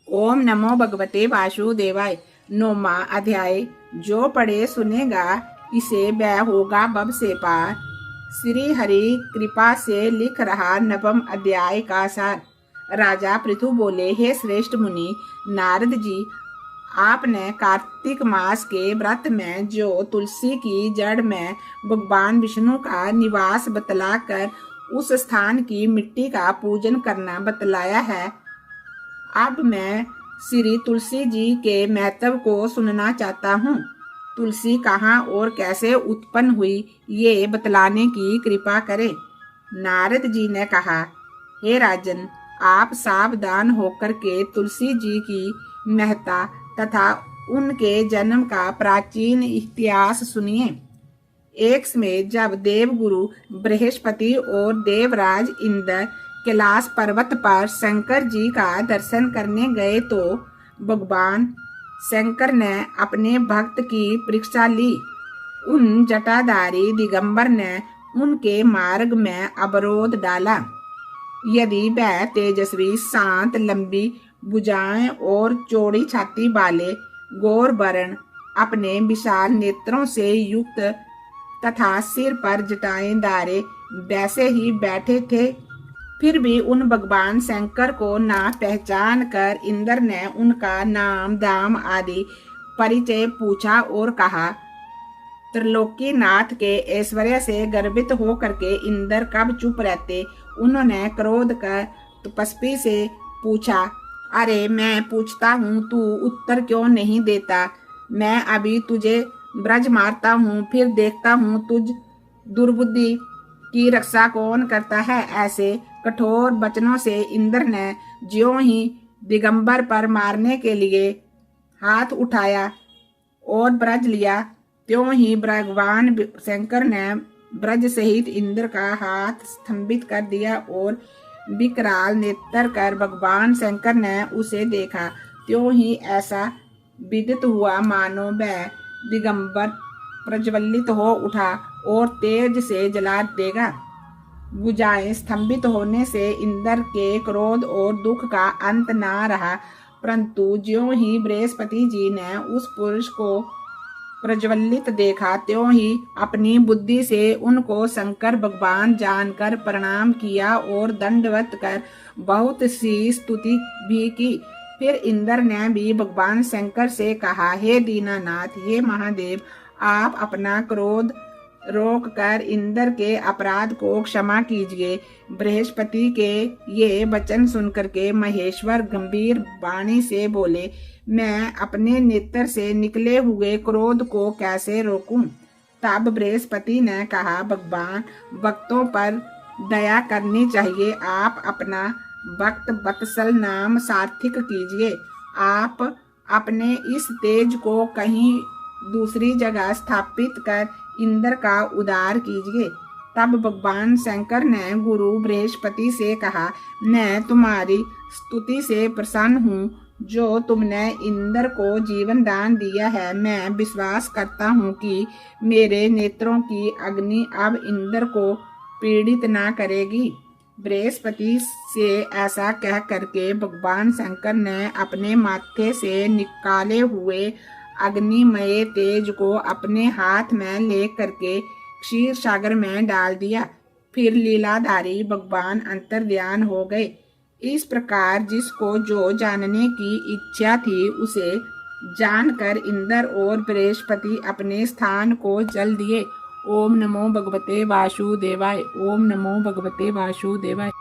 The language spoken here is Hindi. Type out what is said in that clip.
ओम नमो भगवते वासुदेवाय। 9वां अध्याय। जो पढ़े सुनेगा इसे वह होगा भव से पार। श्री हरि कृपा से लिख रहा 9वां अध्याय का सार। राजा पृथु बोले, हे श्रेष्ठ मुनि नारद जी, आपने कार्तिक मास के व्रत में जो तुलसी की जड़ में भगवान विष्णु का निवास बतलाकर उस स्थान की मिट्टी का पूजन करना बतलाया है, अब मैं श्री तुलसी जी के महत्व को सुनना चाहता हूँ। तुलसी कहाँ और कैसे उत्पन्न हुई, ये बतलाने की कृपा करें। नारद जी ने कहा, हे राजन, आप सावधान होकर के तुलसी जी की महत्ता तथा उनके जन्म का प्राचीन इतिहास सुनिए। एक समय जब देवगुरु बृहस्पति और देवराज इंद्र कैलाश पर्वत पर शंकर जी का दर्शन करने गए तो भगवान शंकर ने अपने भक्त की परीक्षा ली। उन जटाधारी दिगंबर ने उनके मार्ग में अवरोध डाला। यदि वह तेजस्वी, शांत, लंबी भुजाएं और चौड़ी छाती वाले गौर वर्ण, अपने विशाल नेत्रों से युक्त तथा सिर पर जटाएं धारे वैसे ही बैठे थे, फिर भी उन भगवान शंकर को ना पहचान कर इंद्र ने उनका नाम, दाम आदि परिचय पूछा और कहा। त्रिलोकीनाथ के ऐश्वर्य से गर्वित होकर के इंद्र कब चुप रहते। उन्होंने क्रोध कर तपस्वी से पूछा, अरे मैं पूछता हूँ, तू उत्तर क्यों नहीं देता? मैं अभी तुझे ब्रज मारता हूँ, फिर देखता हूँ तुझ दुर्बुद्धि की रक्षा कौन करता है। ऐसे कठोर वचनों से इंद्र ने ज्यों ही दिगंबर पर मारने के लिए हाथ उठाया और ब्रज लिया, त्यों ही भगवान शंकर ने ब्रज सहित इंद्र का हाथ स्तंभित कर दिया और विकराल नेत्र कर भगवान शंकर ने उसे देखा। त्यों ही ऐसा विदित हुआ मानो वह दिगंबर प्रज्वलित हो उठा और तेज से जला देगा। भुजाएं स्तंभित होने से इंद्र के क्रोध और दुख का अंत ना रहा, परंतु ज्यों ही बृहस्पति जी ने उस पुरुष को प्रज्वलित देखा, त्यों ही अपनी बुद्धि से उनको शंकर भगवान जानकर प्रणाम किया और दंडवत कर बहुत सी स्तुति भी की। फिर इंद्र ने भी भगवान शंकर से कहा, हे दीनानाथ, हे महादेव, आप अपना क्रोध रोक कर इंद्र के अपराध को क्षमा कीजिए। बृहस्पति के ये वचन सुनकर के महेश्वर गंभीर वाणी से बोले, मैं अपने नेत्र से निकले हुए क्रोध को कैसे रोकूं? तब बृहस्पति ने कहा, भगवान भक्तों पर दया करनी चाहिए। आप अपना भक्त वत्सल नाम सार्थक कीजिए। आप अपने इस तेज को कहीं दूसरी जगह स्थापित कर इंद्र का उद्धार कीजिए। तब भगवान शंकर ने गुरु बृहस्पति से कहा, मैं तुम्हारी स्तुति से प्रसन्न हूँ जो तुमने इंद्र को जीवन दान दिया है। मैं विश्वास करता हूँ कि मेरे नेत्रों की अग्नि अब इंद्र को पीड़ित ना करेगी। बृहस्पति से ऐसा कह करके भगवान शंकर ने अपने माथे से निकाले हुए अग्निमय तेज को अपने हाथ में ले करके क्षीर सागर में डाल दिया। फिर लीलाधारी भगवान अंतर्ध्यान हो गए। इस प्रकार जिसको जो जानने की इच्छा थी उसे जानकर इंद्र और बृहस्पति अपने स्थान को चल दिए। ओम नमो भगवते वासुदेवाय। ओम नमो भगवते वासुदेवाय।